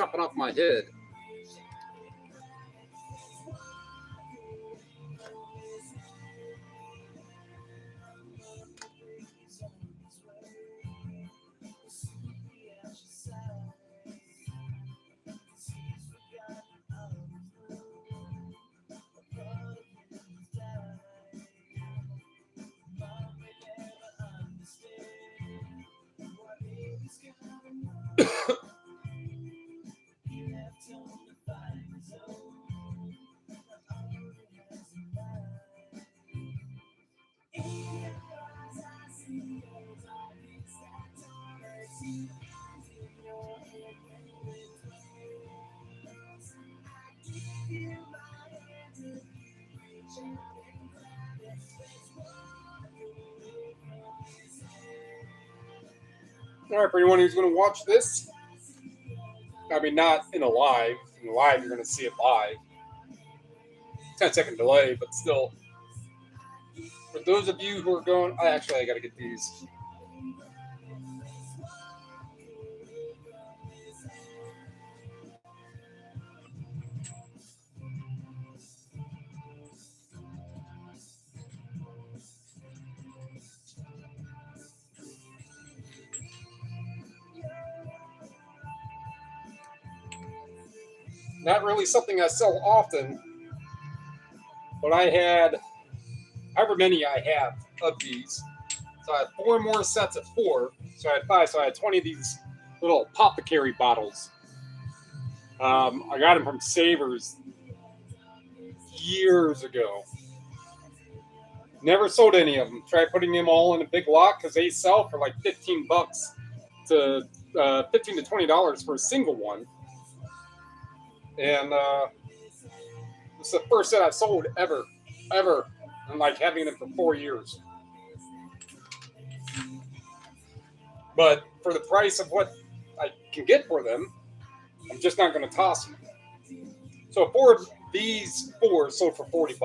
chopping off my head. All right, for anyone who's going to watch this, I mean, not in a live. In the live, you're going to see it live. 10-second delay, but still. For those of you who are going, I got to get these. Not really something I sell often, but I had, however many I have of these. So I had 4 more sets of 4. So I had 5. So I had 20 of these little apothecary bottles. I got them from Savers years ago. Never sold any of them. Tried putting them all in a big lot because they sell for like $15 to $15 to $20 for a single one. And it's the first set I've sold ever, and like having them for 4 years. But for the price of what I can get for them, I'm just not going to toss them. So these 4 sold for $40.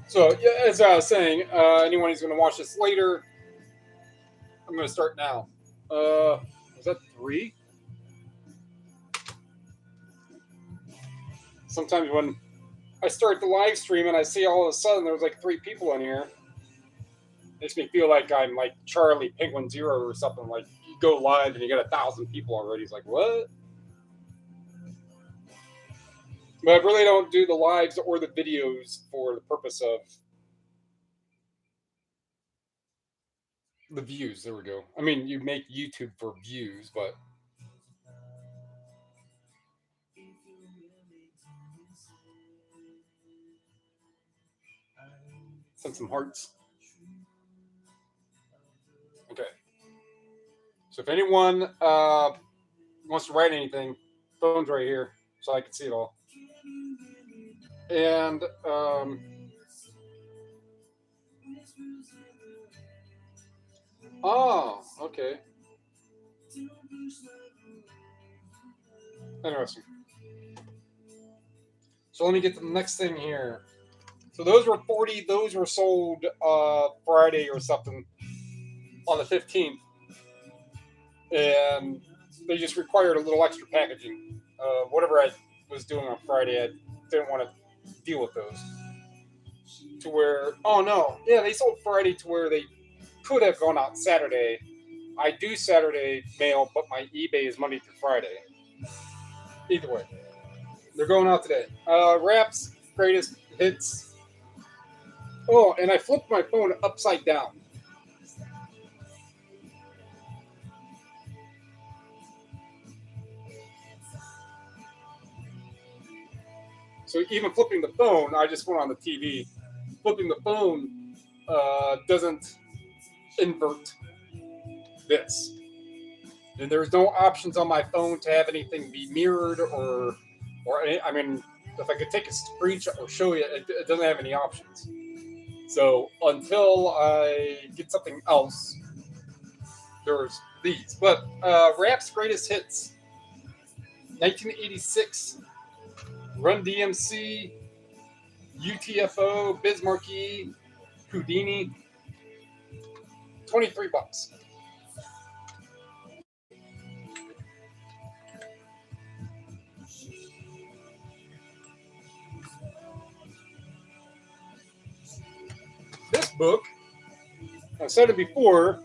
So as I was saying, anyone who's going to watch this later, I'm going to start now. Was that 3? Sometimes when I start the live stream and I see all of a sudden there's like 3 people in here, it makes me feel like I'm like Charlie Penguin Zero or something. Like you go live and you got 1,000 people already. It's like, what? But I really don't do the lives or the videos for the purpose of the views. There we go. I mean, you make YouTube for views, but send some hearts. Okay. So if anyone wants to write anything, phone's right here, so I can see it all. And oh, okay. Interesting. So let me get to the next thing here. So those were 40. Those were sold Friday or something on the 15th. And they just required a little extra packaging. Whatever I was doing on Friday, I didn't want to deal with those. To where, oh no, yeah, they sold Friday to where they could have gone out Saturday. I do Saturday mail, but my eBay is Monday through Friday. Either way, they're going out today. Wraps, greatest hits. Oh, and I flipped my phone upside down. So even flipping the phone, I just went on the TV. Flipping the phone doesn't invert this. And there's no options on my phone to have anything be mirrored or I mean, if I could take a screenshot or show you, it doesn't have any options. So until I get something else, there's these. But Rap's greatest hits, 1986, Run DMC, UTFO, Biz Markie, Houdini, $23. book. I've said it before.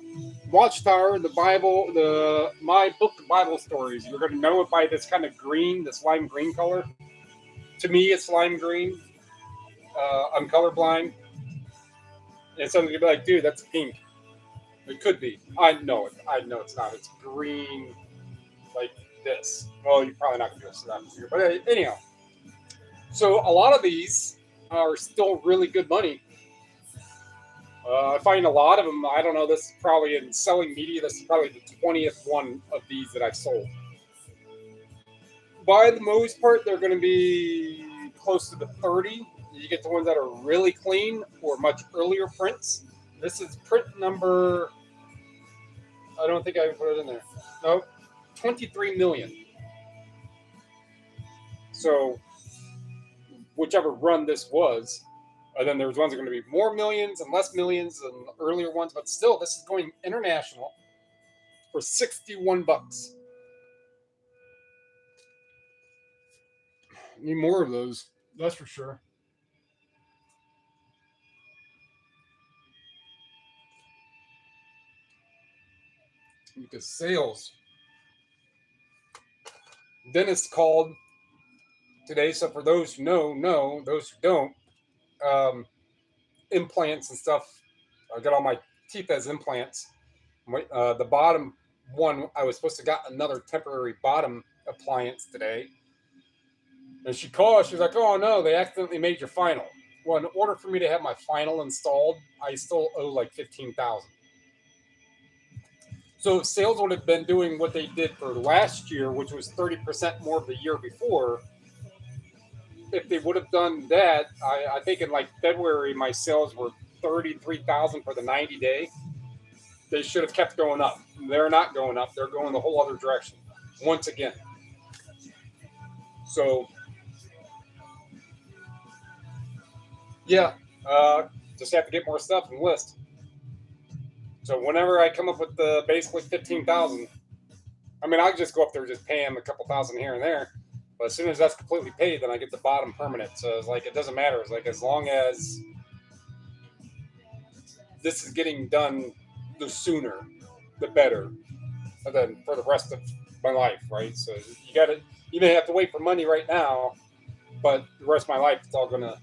Watchtower, the Bible, my book, the Bible stories. You're going to know it by this kind of green, this lime green color. To me, it's lime green. I'm colorblind. And someone's going to be like, dude, that's pink. It could be. I know it. I know it's not. It's green like this. Well, you're probably not going to be able to see that here. But anyhow. So a lot of these are still really good money. I find a lot of them, I don't know, this is probably in selling media, this is probably the 20th one of these that I've sold. By the most part, they're going to be close to the 30. You get the ones that are really clean or much earlier prints. This is print number, I don't think I put it in there. No, 23 million. So, whichever run this was. And then there's ones that are going to be more millions and less millions than earlier ones. But still, this is going international for $61. Need more of those. That's for sure. Because sales. Dentist called today. So for those who know. Those who don't. Implants and stuff. I got all my teeth as implants. The bottom one, I was supposed to got another temporary bottom appliance today. And she called, she's like, oh no, they accidentally made your final. Well, in order for me to have my final installed, I still owe like $15,000. So if sales would have been doing what they did for last year, which was 30% more of the year before, if they would have done that, I think in like February, my sales were 33,000 for the 90-day. They should have kept going up. They're not going up. They're going the whole other direction once again. So, yeah, just have to get more stuff and list. So whenever I come up with basically 15,000, I mean, I can just go up there and just pay them a couple thousand here and there. But as soon as that's completely paid, then I get the bottom permanent. So it's like, it doesn't matter. It's like, as long as this is getting done, the sooner, the better. And then for the rest of my life, right? So you may have to wait for money right now, but the rest of my life, it's all going to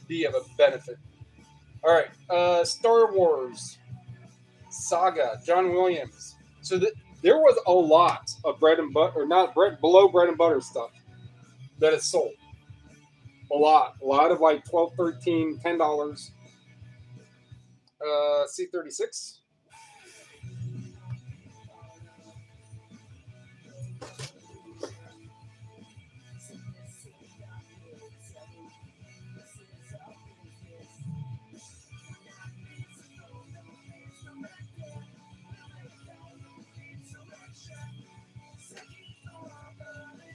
be of a benefit. All right. Star Wars Saga, John Williams. So there was a lot of bread and butter, or not bread, below bread and butter stuff that is sold. A lot of like $12, $13, $10. C36.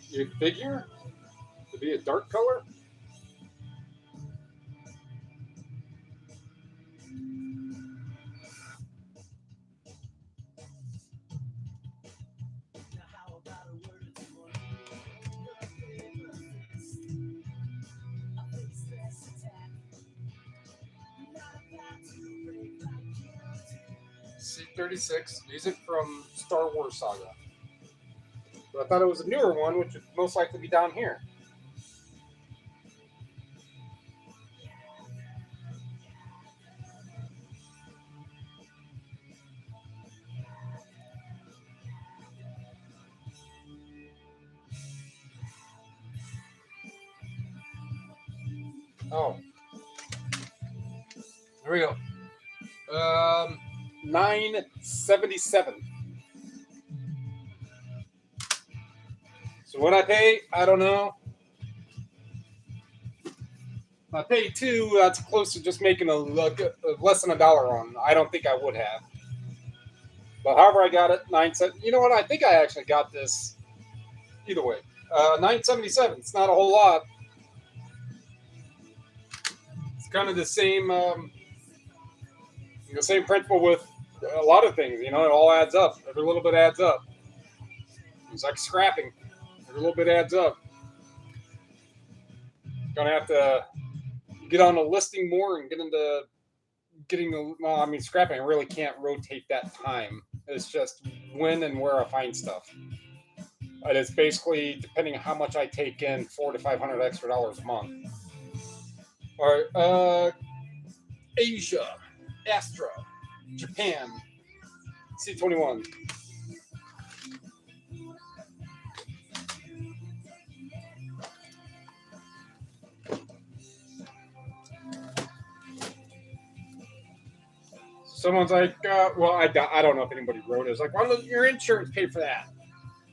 Your figure to be a dark color. C36, music from Star Wars Saga. But I thought it was a newer one, which would most likely be down here. Oh. There we go. $9.77. So what I pay, I don't know. If I pay $2, that's close to just making less than $1 on. I don't think I would have. But however I got it, 9.7. You know what? I think I actually got this either way. 9.77. It's not a whole lot. It's kind of the same same principle with a lot of things. It all adds up. Every little bit adds up. It's like scrapping. Every little bit adds up. Gonna have to get on a listing more and get into getting the, well, I mean, scrapping, I really can't rotate that time. It's just when and where I find stuff. And it's basically depending on how much I take in, $400 to $500 extra a month. All right, Asia, Astra, Japan, C21. Someone's like, well, I don't know if anybody wrote it. It's like, why doesn't your insurance pay for that?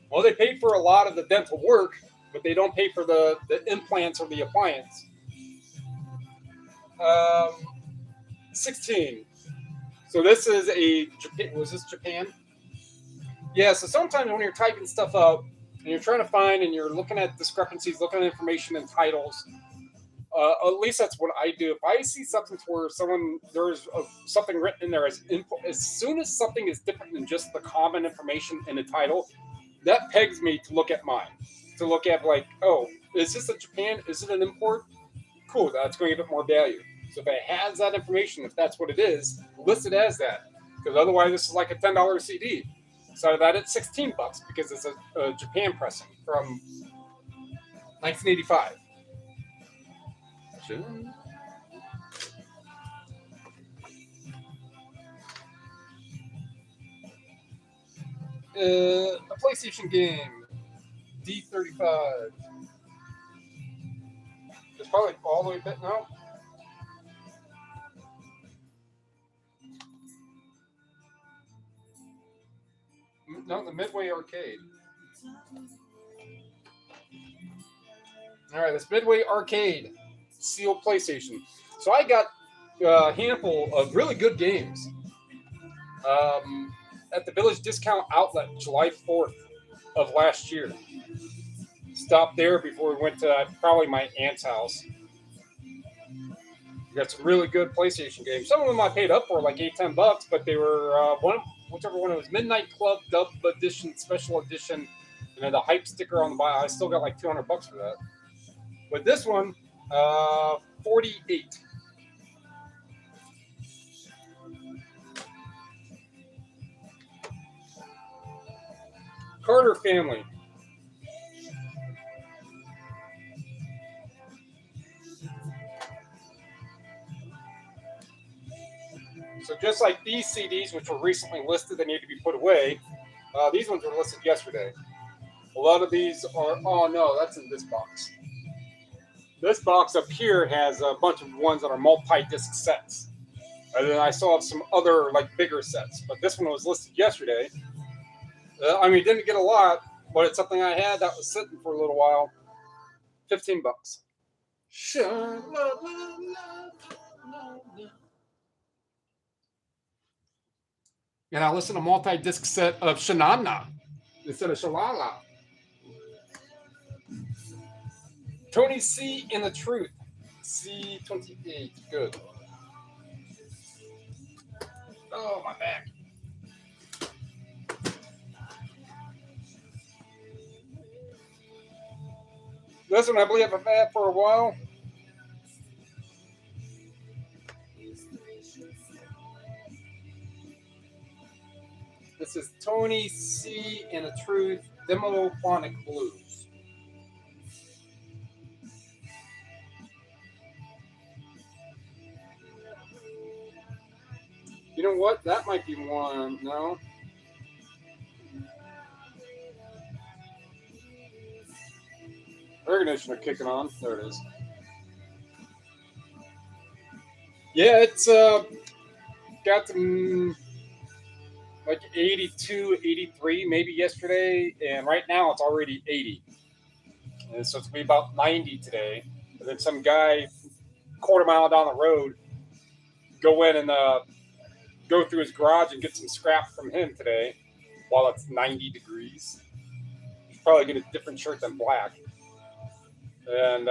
Well, they pay for a lot of the dental work, but they don't pay for the implants or the appliance. 16. So this is a Japan. Was this Japan? Yeah. So sometimes when you're typing stuff up and you're trying to find and you're looking at discrepancies, looking at information and titles, at least that's what I do. If I see something where there's something written in there as info, as soon as something is different than just the common information in the title, that pegs me to look at mine. To look at like, oh, is this a Japan? Is it an import? Cool, that's going to give it more value. So if it has that information, if that's what it is, list it as that. Because otherwise, this is like a $10 CD. So that it's $16 because it's a Japan pressing from 1985. A PlayStation game, D35. It's probably all the way back now. No, the Midway Arcade. All right, this Midway Arcade, sealed PlayStation. So I got a handful of really good games at the Village Discount Outlet, July 4th of last year. Stopped there before we went to probably my aunt's house. We got some really good PlayStation games. Some of them I paid up for, like $8-10, but they were whichever one it was, Midnight Club Dub Edition, Special Edition, and then the hype sticker on the bottom. I still got like $200 for that. But this one, 48. Carter Family. So just like these CDs, which were recently listed, they need to be put away. These ones were listed yesterday. A lot of these are, oh no, that's in this box. This box up here has a bunch of ones that are multi-disc sets. And then I still have some other like bigger sets, but this one was listed yesterday. I mean, didn't get a lot, but it's something I had that was sitting for a little while. $15. And I listen to a multi-disc set of Shanana instead of Shalala. Tony C. in the Truth. C28. Good. Oh, my back. This one I believe I've had for a while. This is Tony C. in the Truth, Demophonic Blues. You know what? That might be one. No. Air conditioner kicking on. There it is. Yeah, it's got some like 82, 83 maybe yesterday, and right now it's already 80. And so it's going to be about 90 today. And then some guy, quarter mile down the road, go in and go through his garage and get some scrap from him today while it's 90 degrees. He's probably get a different shirt than black. And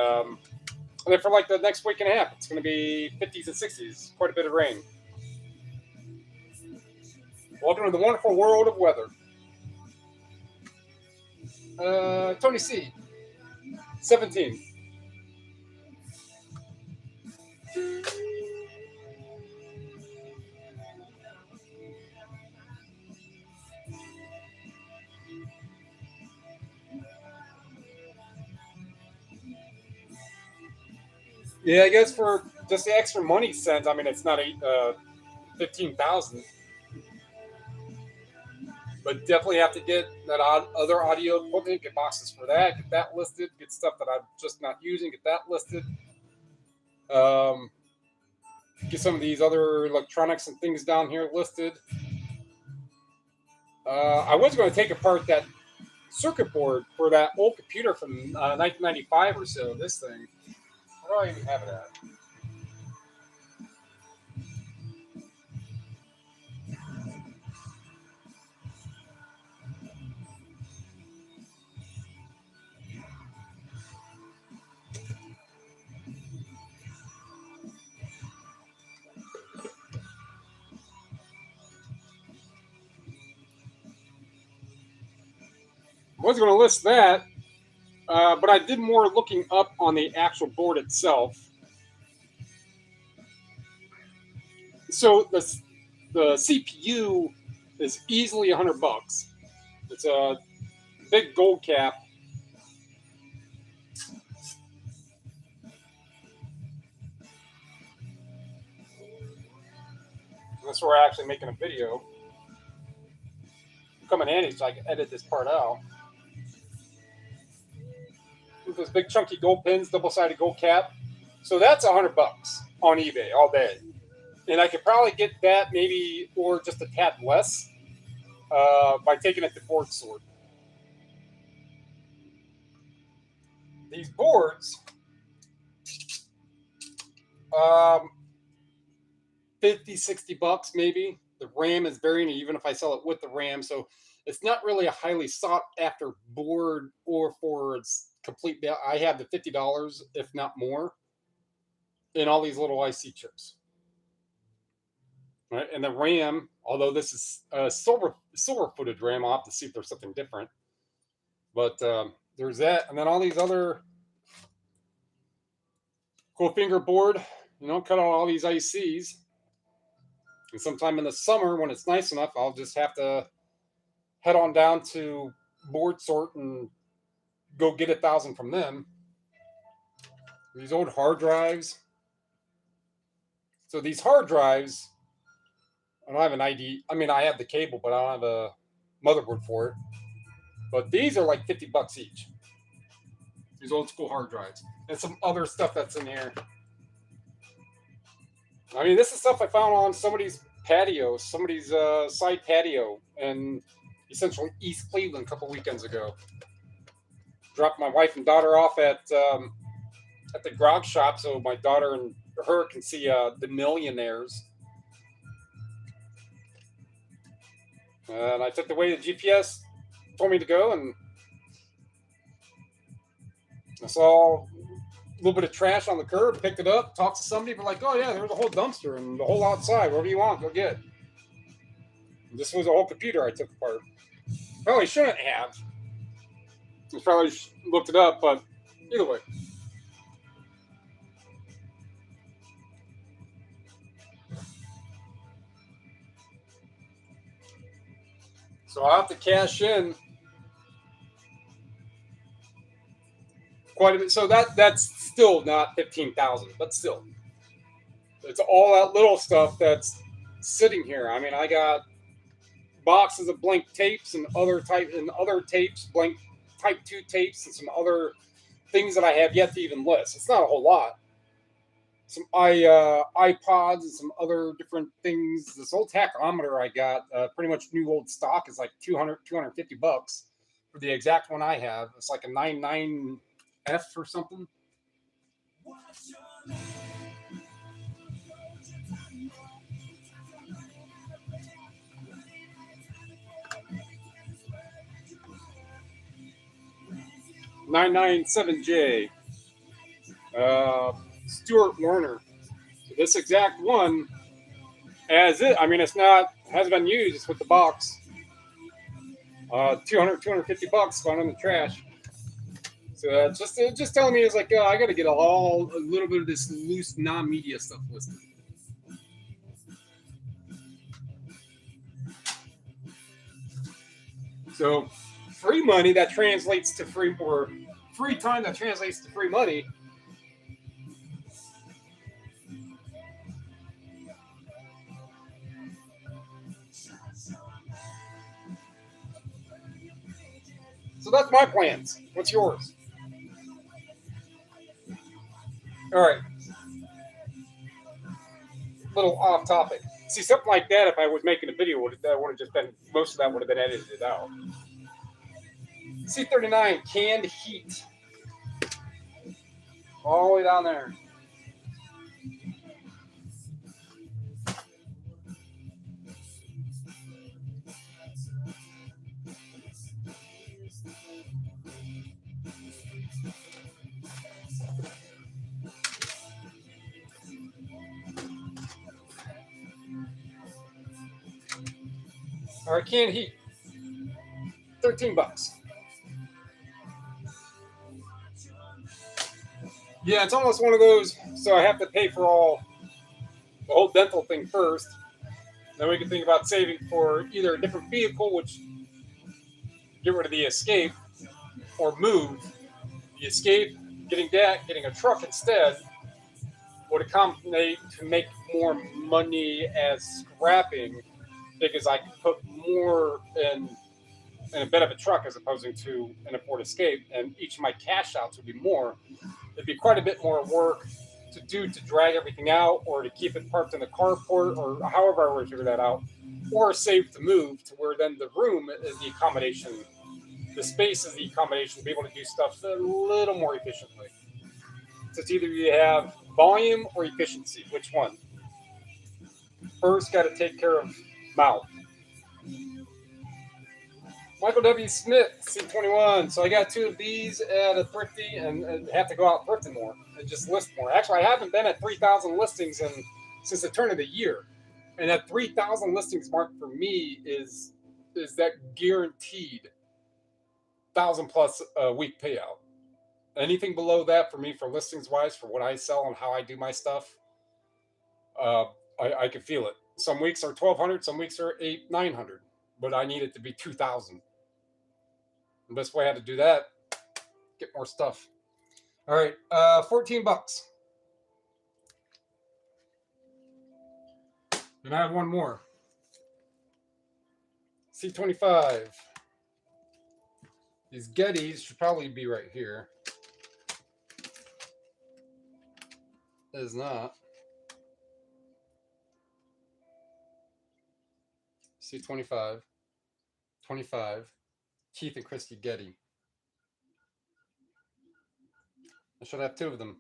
then for like the next week and a half, it's going to be 50s and 60s, quite a bit of rain. Welcome to the wonderful world of weather. Tony C. 17. Yeah, I guess for just the extra money sent, I mean, it's not 15,000, but definitely have to get that other audio equipment, get boxes for that, get that listed, get stuff that I'm just not using, get that listed. Um, get some of these other electronics and things down here listed. I was going to take apart that circuit board for that old computer from 1995 or so. This thing, where do I even have it at? I was going to list that, but I did more looking up on the actual board itself. So the CPU is easily $100. It's a big gold cap. Unless we're actually making a video. Come in handy so I can edit this part out. With those big chunky gold pins, double-sided gold cap. So that's $100 on eBay all day. And I could probably get that maybe, or just a tad less, by taking it to board sort. These boards, 50, 60 bucks maybe. The RAM is varying even if I sell it with the RAM. So it's not really a highly sought after board or for its complete. I have the $50, if not more, in all these little IC chips. Right? And the RAM, although this is a silver footage RAM, I'll have to see if there's something different. But there's that, and then all these other cool finger board. Cut out all these ICs. And sometime in the summer, when it's nice enough, I'll just have to head on down to board sort and go get 1,000 from them. These old hard drives. So these hard drives, I don't have an ID. I mean, I have the cable, but I don't have a motherboard for it. But these are like $50 each. These old school hard drives. And some other stuff that's in here. I mean, this is stuff I found on somebody's patio, somebody's side patio in essentially East Cleveland a couple weekends ago. Dropped my wife and daughter off at the grog shop so my daughter and her can see the Millionaires. And I took the way the GPS told me to go, and I saw a little bit of trash on the curb, picked it up, talked to somebody, but like, oh yeah, there's a whole dumpster and the whole outside, whatever you want, go get. And this was a whole computer I took apart. Probably shouldn't have. I probably looked it up, but either way. So I'll have to cash in quite a bit. So that's still not 15,000, but still, it's all that little stuff that's sitting here. I mean, I got boxes of blank tapes and other tapes, blank Type 2 tapes, and some other things that I have yet to even list. It's not a whole lot. Some iPods and some other different things. This old tachometer I got, pretty much new old stock, is like $250 for the exact one I have. It's like a 99F or something. $997J. Stuart Warner. So this exact one, as it, I mean, it's not, hasn't been used, it's with the box. $250 gone in the trash. So just telling me, it's like, I got to get a little bit of this loose non-media stuff listed. So free money that translates to free, or free time that translates to free money. So that's my plans. What's yours? All right. Little off topic. See, something like that, if I was making a video, that would have just been, most of that would have been edited out. C39, canned heat. All the way down there. All right, canned heat. $13. Yeah, it's almost one of those, so I have to pay for the whole dental thing first. Then we can think about saving for either a different vehicle, which get rid of the Escape, or move. The Escape, getting a truck instead, would accommodate to make more money as scrapping, because I could put more in a bit of a truck as opposed to an Ford Escape, and each of my cash outs would be more. It'd be quite a bit more work to drag everything out, or to keep it parked in the carport, or however I would figure that out, or save to move to where then the room is the accommodation, the space is the accommodation to be able to do stuff a little more efficiently. So it's either you have volume or efficiency. Which one? First, got to take care of mouth. Michael W. Smith, C21. So I got 2 of these at a thrifty, and have to go out thrifting more and just list more. Actually, I haven't been at 3,000 listings since the turn of the year. And that 3,000 listings mark for me is that guaranteed 1,000 plus a week payout. Anything below that for me, for listings wise, for what I sell and how I do my stuff, I can feel it. Some weeks are 1,200, some weeks are 800-900, but I need it to be 2,000. The best way I had to do that, get more stuff. All right, $14. And I have one more. C25. These Gettys should probably be right here. It is not. C25. 25. Keith and Christy Getty. I should have 2 of them.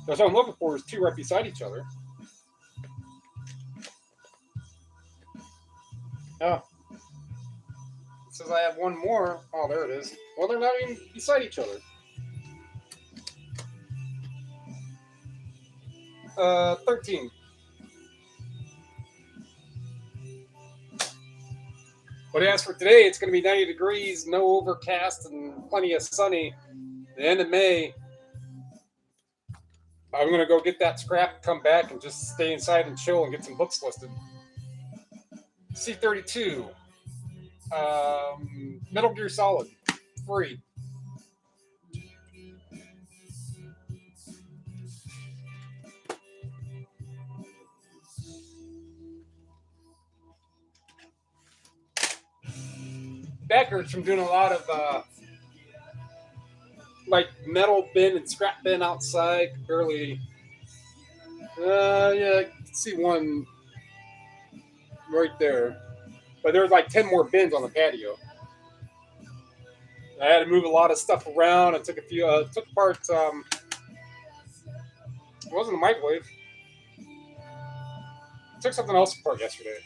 That's what I'm looking for, is 2 right beside each other. Oh. It says I have one more. Oh, there it is. Well, they're not even beside each other. 13. But as for today, it's going to be 90 degrees, no overcast, and plenty of sunny. The end of May. I'm going to go get that scrap, come back, and just stay inside and chill and get some books listed. C32. Metal Gear Solid. Free. Back hurts from doing a lot of like metal bin and scrap bin outside. Barely. Yeah, I can see one right there. But there was like 10 more bins on the patio. I had to move a lot of stuff around. I took a few, took apart, it wasn't a microwave. I took something else apart yesterday.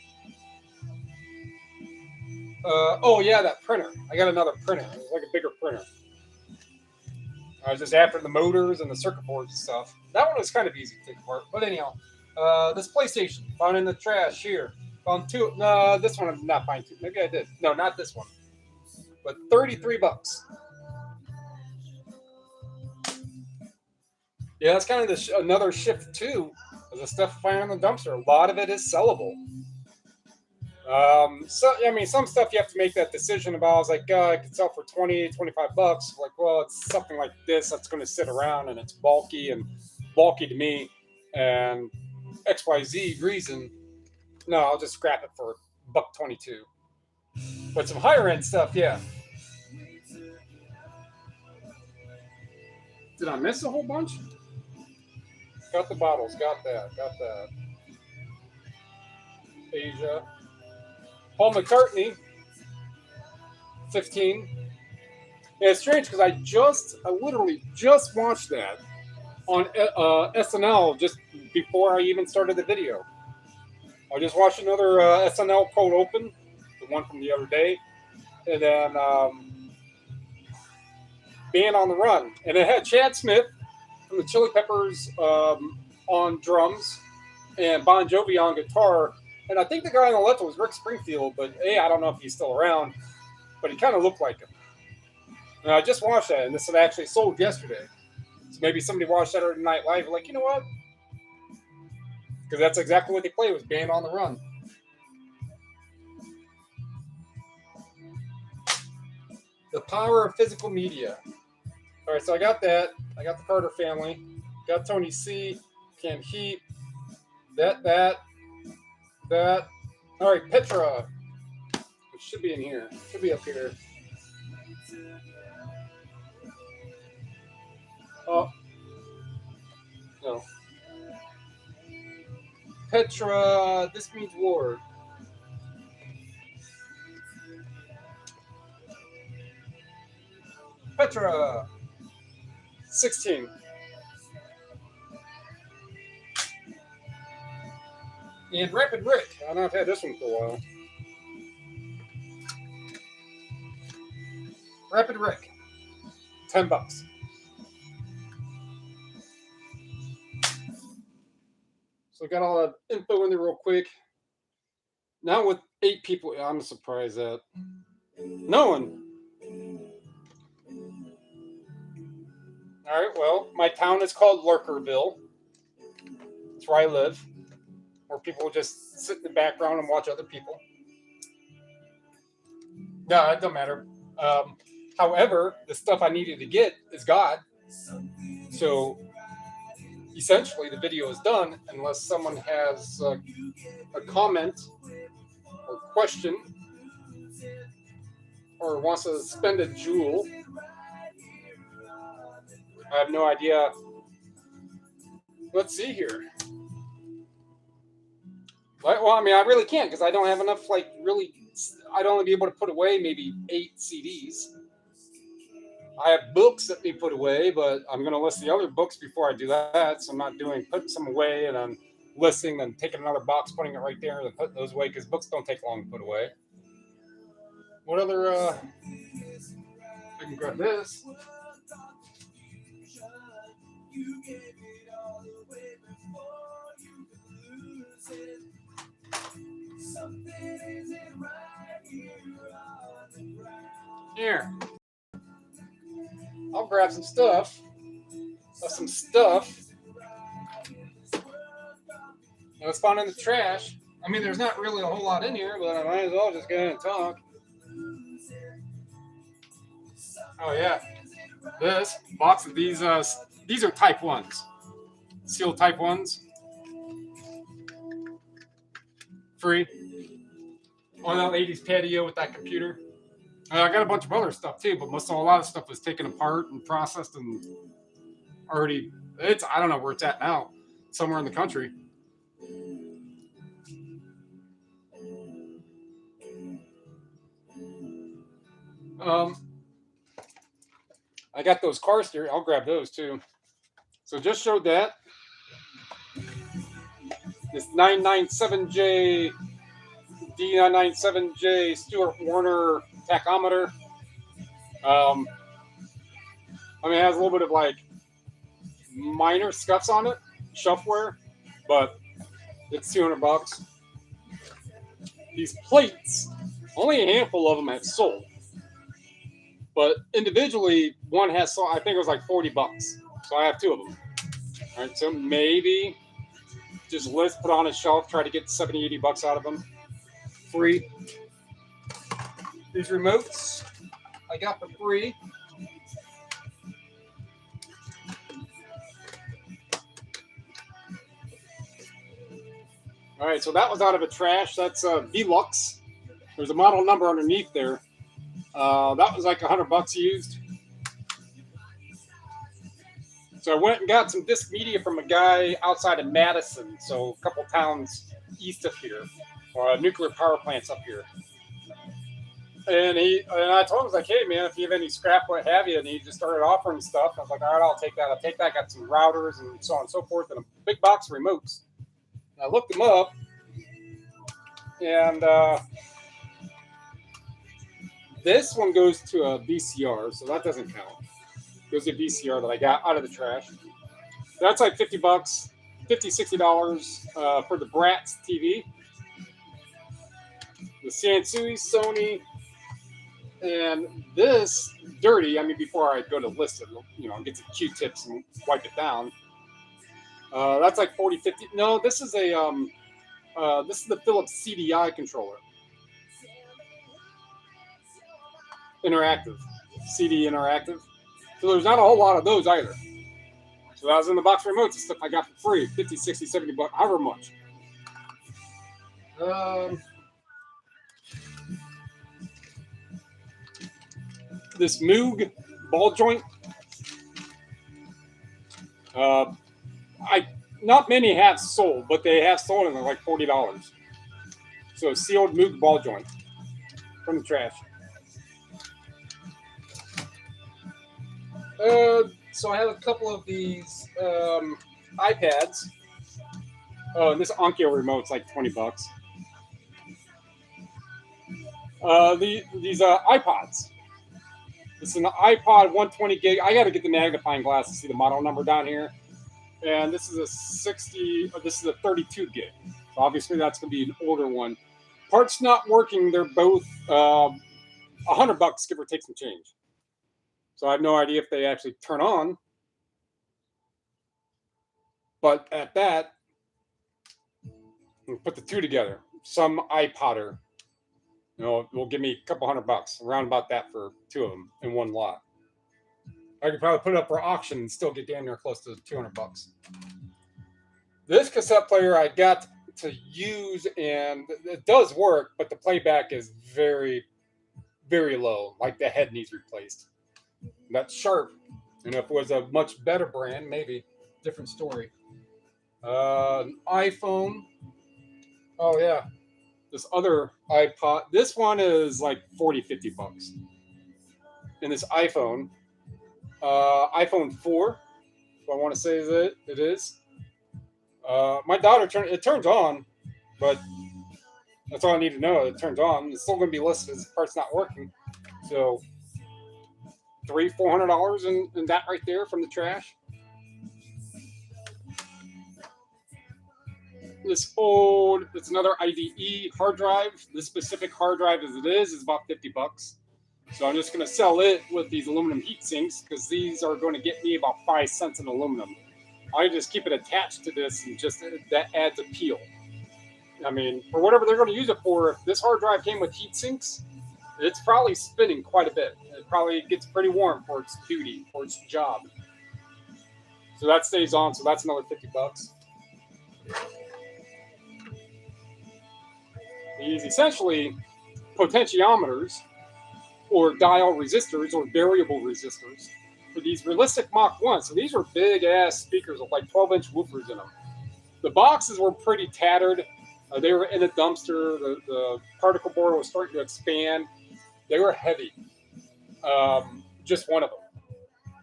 Oh yeah, that printer. I got another printer. It was like a bigger printer. I was just after the motors and the circuit boards and stuff. That one was kind of easy to take apart. But anyhow, this PlayStation, found in the trash here. Found 2. No, this one I'm not finding 2. Maybe I did. No, not this one. But $33. Yeah, that's kind of another shift too. Of the stuff finding in the dumpster. A lot of it is sellable. So I mean, some stuff you have to make that decision about. I was like, I could sell for $20, $25. Like, well, it's something like this that's going to sit around and it's bulky to me, and XYZ reason. No, I'll just scrap it for $1.22. But some higher end stuff, yeah. Did I miss a whole bunch? Got the bottles, got that. Asia. Paul McCartney, 15. Yeah, it's strange because I literally just watched that on SNL just before I even started the video. I just watched another SNL cold open, the one from the other day, and then Band on the Run, and it had Chad Smith from the Chili Peppers on drums and Bon Jovi on guitar, and I think the guy on the left was Rick Springfield, but I don't know if he's still around, but he kind of looked like him. And I just watched that, and this had actually sold yesterday. So maybe somebody watched Saturday Night Live, like, you know what? Because that's exactly what they played, was Band on the Run. The power of physical media. All right, so I got that. I got the Carter family. Got Tony C. Cam Heat. That. All right, Petra. It should be in here. Should be up here. Oh. No. Petra, this means Lord. Petra, 16. And Rapid Rick. I don't know if I've had this one for a while. Rapid Rick, $10. So I got all that info in there real quick. Now with 8 people, I'm surprised that no one. All right, well, my town is called Lurkerville. That's where I live, where people just sit in the background and watch other people. No, it don't matter. However, the stuff I needed to get is God. So essentially, the video is done unless someone has a comment or question or wants to spend a jewel. I have no idea. Let's see here. Well, I mean, I really can't because I don't have enough, I'd only be able to put away maybe 8 CDs. I have books that need put away, but I'm going to list the other books before I do that. So I'm not putting some away and I'm listing, then taking another box, putting it right there, and then putting those away because books don't take long to put away. What other? I can grab this. Here. I'll grab some stuff. And it's found in the trash. I mean, there's not really a whole lot in here, but I might as well just go ahead and talk. Oh yeah, this box of these are Type 1s, sealed Type 1s, free. On that lady's patio with that computer. I got a bunch of other stuff too, but a lot of stuff was taken apart and processed and already. I don't know where it's at now, somewhere in the country. I got those car steering. I'll grab those too. So just showed that. This 997J D997J Stuart Warner tachometer. I mean, it has a little bit of minor scuffs on it, shelfware, but it's $200. These plates, only a handful of them have sold, but individually, one has sold. I think it was $40, so I have 2 of them. All right, so maybe just list, put on a shelf, try to get $70-$80 out of them. Free. These remotes I got for free. All right, so that was out of a trash. That's Velux. There's a model number underneath there. That was like $100 used. So I went and got some disc media from a guy outside of Madison, so a couple towns east of here, or nuclear power plants up here. And I told him, I was like, hey man, if you have any scrap, what have you, and he just started offering stuff. I was like, all right, I'll take that. I'll take that. Got some routers and so on and so forth, and a big box of remotes. And I looked them up, and this one goes to a VCR, so that doesn't count. It goes to a VCR that I got out of the trash. That's like $50, $60 for the Bratz TV. The Sansui, Sony, and this dirty. I mean, before I go to list it, get some Q-tips and wipe it down. That's like 40, 50. No, this is a this is the Philips CDI controller. Interactive, CD interactive. So there's not a whole lot of those either. So that was in the box remotes, the stuff I got for free, 50, 60, 70 bucks, however much. This Moog ball joint. Not many have sold, but they have sold and they're like $40. So a sealed Moog ball joint from the trash. So I have a couple of these iPads. Oh, and this Onkyo remote's like $20. These iPods. This is an iPod 120 gig. I got to get the magnifying glass to see the model number down here. And this is a 32 gig. So obviously that's going to be an older one. Parts not working. They're both $100, give or take some change. So I have no idea if they actually turn on. But at that, we'll put the two together. Some iPodder, will give me a couple $100, around about that for two of them in one lot. I could probably put it up for auction and still get damn near close to $200. This cassette player I got to use, and it does work, but the playback is very, very low. Like the head needs replaced. That's Sharp. And if it was a much better brand, maybe different story. An iPhone. Oh yeah. This other iPod. This one is like $40, $50. And this iPhone. iPhone 4. I want to say that it is. My daughter it turns on, but that's all I need to know. It turns on. It's still going to be listed as the part's not working. So $300-$400 in that right there from the trash. It's another IDE hard drive. This specific hard drive as it is about $50. So I'm just going to sell it with these aluminum heat sinks because these are going to get me about 5 cents in aluminum. I just keep it attached to this and just that adds appeal. I mean, for whatever they're going to use it for, if this hard drive came with heat sinks, it's probably spinning quite a bit. It probably gets pretty warm for its duty, for its job. So that stays on. So that's another $50. These essentially potentiometers or dial resistors or variable resistors for these realistic Mach 1. So these were big ass speakers with like 12-inch woofers in them. The boxes were pretty tattered. They were in a dumpster. The particle board was starting to expand. They were heavy. Just one of them.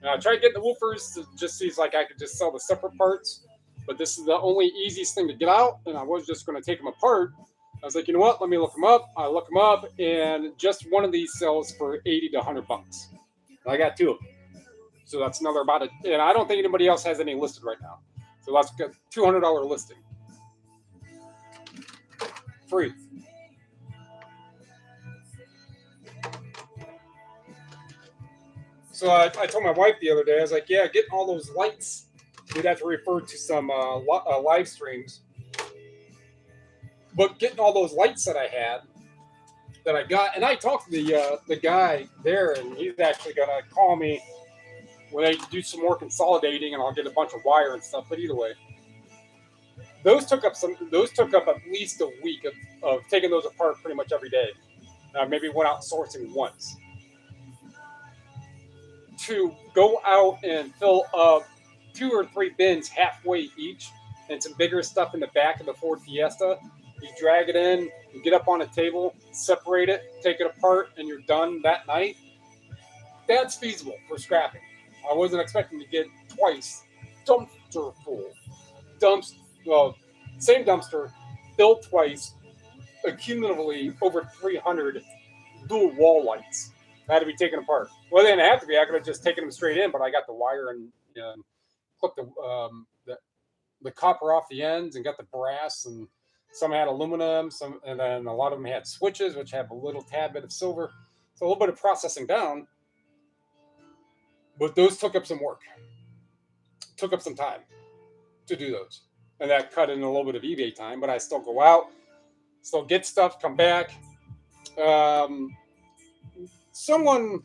And I tried getting the woofers to just see like I could just sell the separate parts, but this is the only easiest thing to get out, and I was just going to take them apart. I was like, you know what? Let me look them up. I look them up, and just one of these sells for $80 to $100. I got two of them, so that's another about it. And I don't think anybody else has any listed right now. So that's a $200 listing, free. So I told my wife the other day, I was like, yeah, getting all those lights, we'd have to refer to some live streams. But getting all those lights that I got, and I talked to the guy there, and he's actually going to call me when I do some more consolidating, and I'll get a bunch of wire and stuff. But either way, those took up at least a week of taking those apart pretty much every day. maybe went out sourcing once. To go out and fill up 2 or 3 bins halfway each and some bigger stuff in the back of the Ford Fiesta, you drag it in, you get up on a table, separate it, take it apart, and you're done that night. That's feasible for scrapping. I wasn't expecting to get twice dumpster full. Same dumpster, filled twice, accumulatively over 300 dual wall lights that had to be taken apart. Well, they didn't have to be. I could have just taken them straight in, but I got the wire and clipped the copper off the ends and got the brass, and some had aluminum, and then a lot of them had switches, which have a little tad bit of silver. So a little bit of processing down, but those took up some work. Took up some time to do those, and that cut in a little bit of eBay time. But I still go out, still get stuff, come back. Someone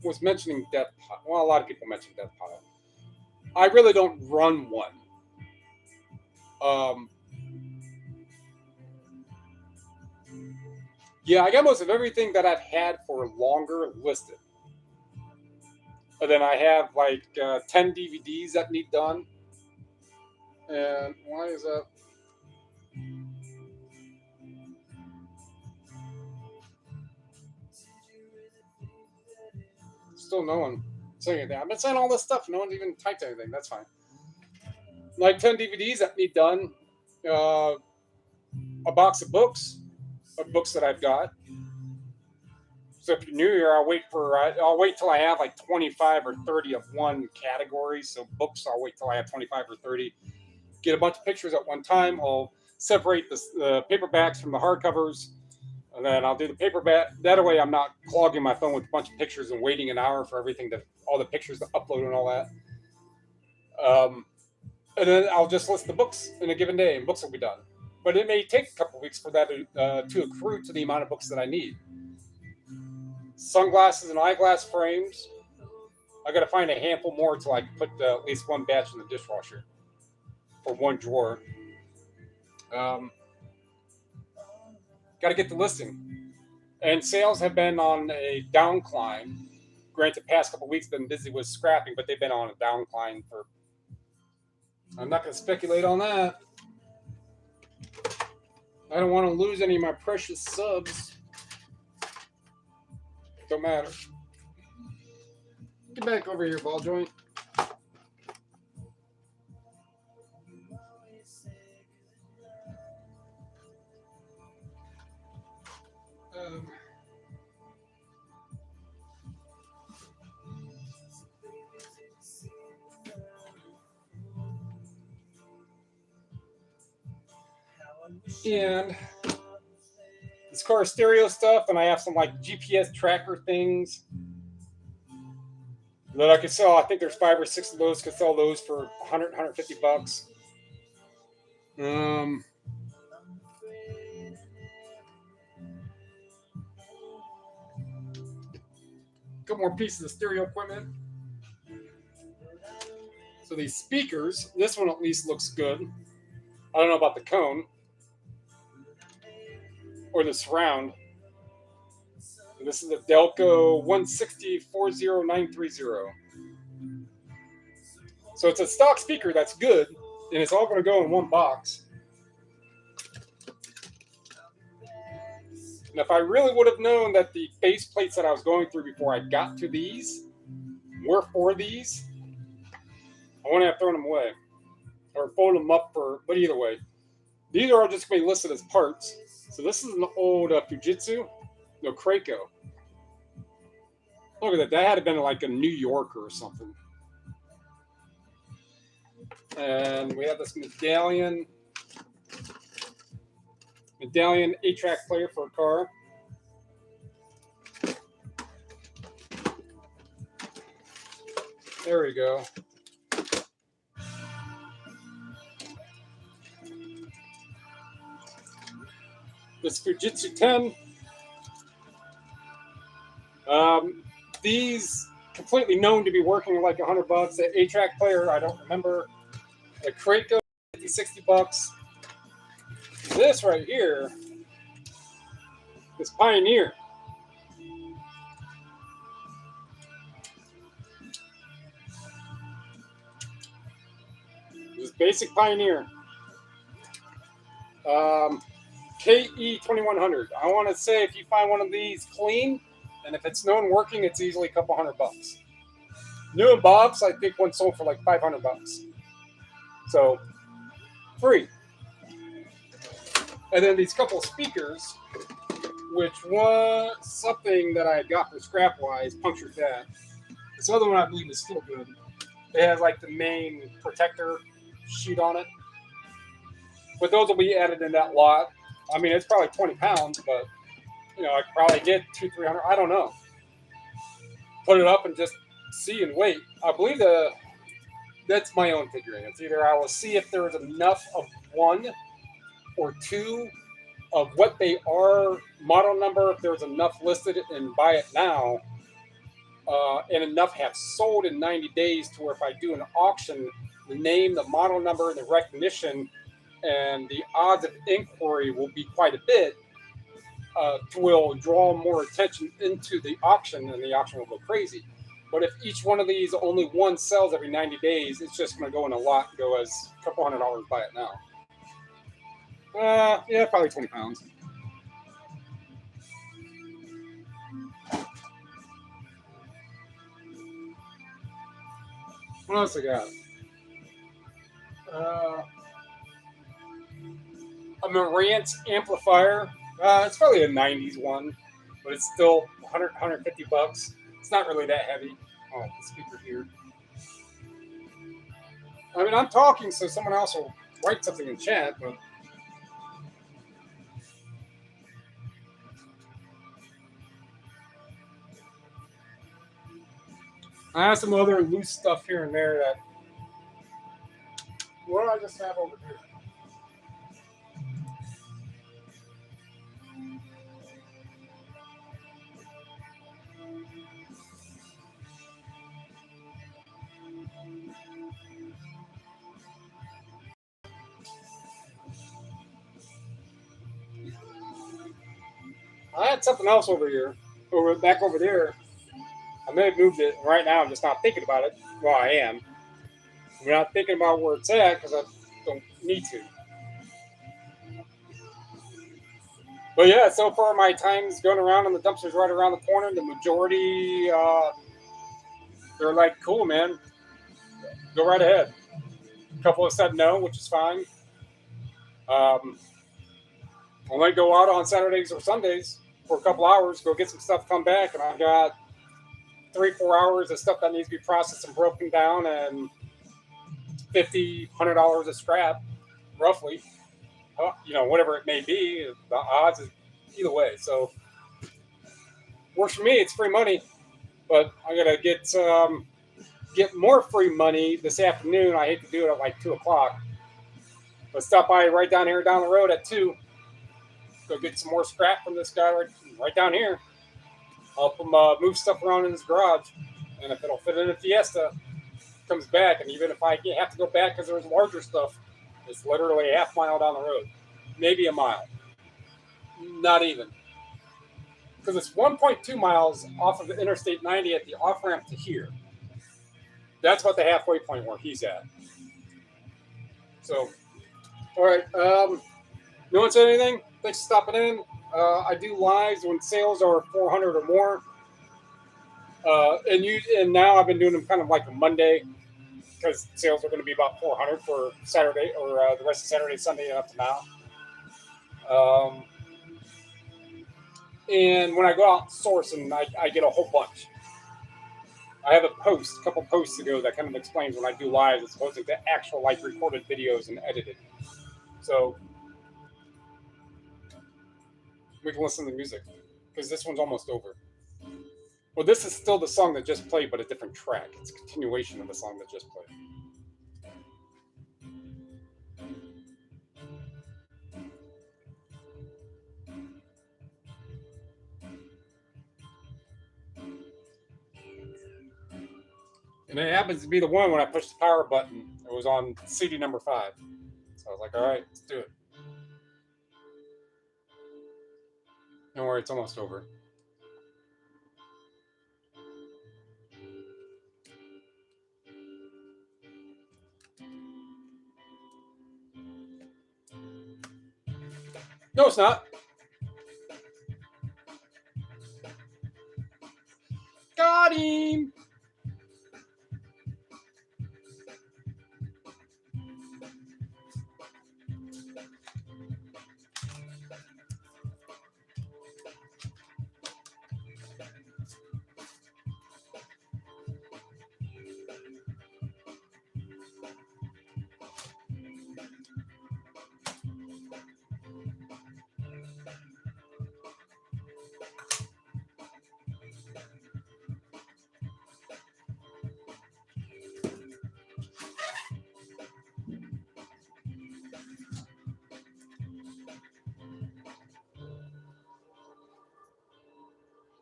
was mentioning Death Pile. Well, a lot of people mentioned Death Pile. I really don't run one. Yeah, I got most of everything that I've had for longer listed. And then I have like 10 DVDs that need done. And why is that? Still no one saying anything. I've been saying all this stuff. No one's even typed anything. That's fine. Like 10 DVDs that need done. A box of books that I've got. So if you're new here, I'll wait till I have like 25 or 30 of one category. So books, I'll wait till I have 25 or 30. Get a bunch of pictures at one time. I'll separate the paperbacks from the hardcovers, and then I'll do the paperback. That way, I'm not clogging my phone with a bunch of pictures and waiting an hour for all the pictures to upload and all that. And then I'll just list the books in a given day, and books will be done. But it may take a couple of weeks for that to accrue to the amount of books that I need. Sunglasses and eyeglass frames. I got to find a handful more until I can put at least one batch in the dishwasher for one drawer. Got to get the listing. And sales have been on a downcline. Granted, past couple of weeks been busy with scrapping, but they've been on a downcline for. I'm not going to speculate on that. I don't want to lose any of my precious subs. Don't matter. Get back over here, ball joint. And this car stereo stuff, and I have some like GPS tracker things that I could sell. I think there's 5 or 6 of those. Could sell those for $100, $150. Couple more pieces of stereo equipment. So these speakers, this one at least looks good. I don't know about the cone or the surround. This is a Delco 160-40930. So it's a stock speaker that's good, and it's all going to go in one box. And if I really would have known that the base plates that I was going through before I got to these were for these, I wouldn't have thrown them away or folded them up but either way. These are all just going to be listed as parts. So this is an old Fujitsu, no, Kraco. Look at that. That had been like a New Yorker or something. And we have this medallion 8-track player for a car. There we go. This Fujitsu 10. These completely known to be working like $100. The 8-track player, I don't remember. The Kraco, $50-$60. This right here, this Pioneer, Basic Pioneer. KE2100. I want to say if you find one of these clean, and if it's known working, it's easily a couple $100. New and Bob's, I think one sold for like $500. So, free. And then these couple speakers, which was something that I got for scrap-wise, punctured that. This other one I believe is still good. It has like the main protector sheet on it. But those will be added in that lot. I mean, it's probably 20 pounds, but you know, I could probably get 200-300. I don't know. Put it up and just see and wait. I believe that's my own figuring. It's either I will see if there is enough of one or two of what they are, model number, if there's enough listed, and buy it now, and enough have sold in 90 days to where if I do an auction, the name, the model number, and the recognition, and the odds of inquiry will be quite a bit, will draw more attention into the auction, and the auction will go crazy. But if each one of these, only one sells every 90 days, it's just going to go in a lot and go as a couple $100 buy it now. Yeah, probably 20 pounds. What else I got? A Marantz amplifier. It's probably a 90s one, but it's still $150. It's not really that heavy. Oh, the speaker here. I mean, I'm talking, so someone else will write something in chat, but I have some other loose stuff here and there that. What do I just have over here? I had something else over here, back over there. I may have moved it. Right now, I'm just not thinking about it. Well, I am. I'm not thinking about where it's at because I don't need to. But yeah, so far my time's going around and the dumpster's right around the corner. The majority, they're like, cool, man. Go right ahead. A couple have said no, which is fine. I might go out on Saturdays or Sundays for a couple hours, go get some stuff, come back, and I've got 3-4 hours of stuff that needs to be processed and broken down, and $50-$100 of scrap, roughly. You know, whatever it may be, the odds is either way. So works for me. It's free money, but I gotta get more free money this afternoon. I hate to do it at like 2:00, but stop by right down here down the road at 2. Go get some more scrap from this guy right down here. Help him move stuff around in his garage, and if it'll fit in a Fiesta, comes back. And even if I have to go back because there's larger stuff, it's literally a half mile down the road, maybe a mile, not even, because it's 1.2 miles off of the Interstate 90 at the off ramp to here. That's about the halfway point where he's at. So, all right. No one said anything? Thanks for stopping in. I do lives when sales are 400 or more. And now I've been doing them kind of like a Monday because sales are going to be about 400 for Saturday or the rest of Saturday, Sunday, and up to now. And when I go out sourcing, I get a whole bunch. I have a couple posts ago that kind of explains when I do lives as opposed to the actual like recorded videos and edited. So we can listen to the music because this one's almost over. Well, this is still the song that just played, but a different track. It's a continuation of the song that just played. And it happens to be the one when I pushed the power button. It was on CD number 5. So I was like, all right, let's do it. Don't worry, it's almost over. No, it's not. Got him.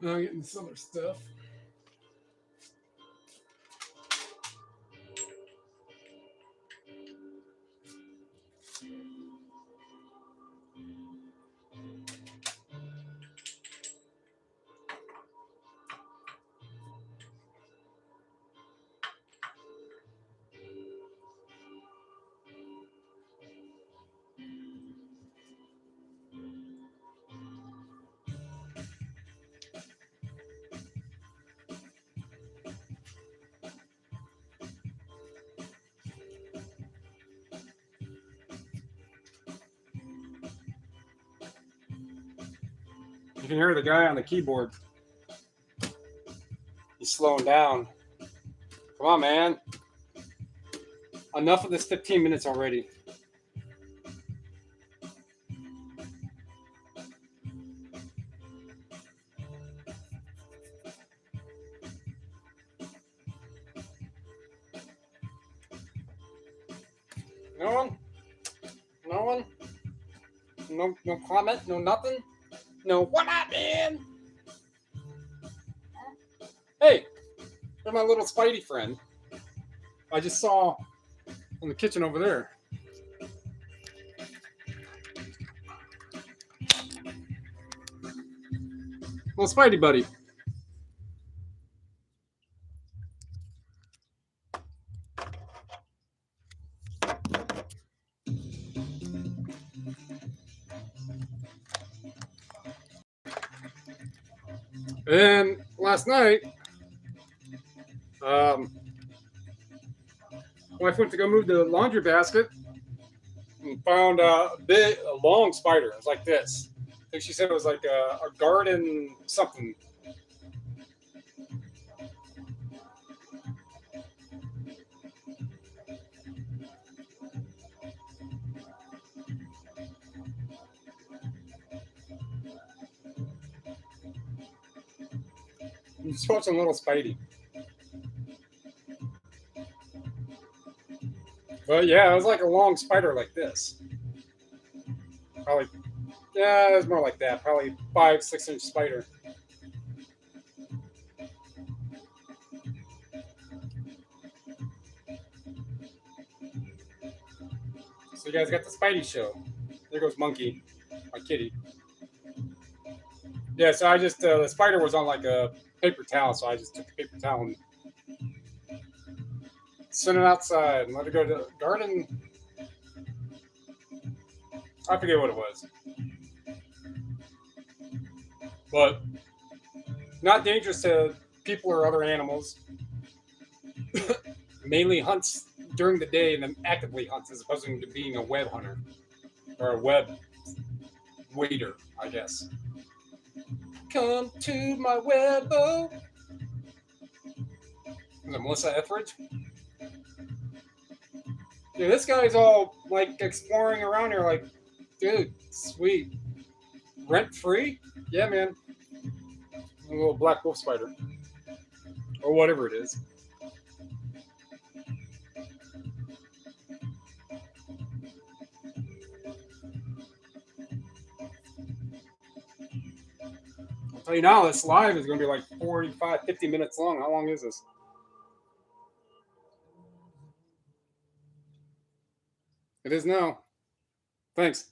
Now I'm getting some other stuff. You can hear the guy on the keyboard. He's slowing down. Come on, man. Enough of this 15 minutes already. No one? No one? No comment? No nothing? No, what up, man? Hey, there's my little Spidey friend. I just saw in the kitchen over there. Little Spidey buddy. And last night, wife went to go move the laundry basket and found a long spider. It was like this. I think she said it was like a garden something. I'm just watching little Spidey. But yeah, it was like a long spider like this. Probably, yeah, it was more like that. Probably 5-6 inch spider. So you guys got the Spidey show. There goes Monkey, my kitty. Yeah, so I just, the spider was on like a paper towel, so I just took the paper towel and sent it outside and let it go to the garden. I forget what it was. But not dangerous to people or other animals. Mainly hunts during the day and then actively hunts as opposed to being a web hunter or a web waiter, I guess. Come to my webbo. Is it Melissa Etheridge? Yeah, this guy's all like exploring around here, like, dude, sweet. Rent free? Yeah, man. A little black wolf spider. Or whatever it is. I'll tell you now, this live is going to be like 45, 50 minutes long. How long is this? It is now. Thanks.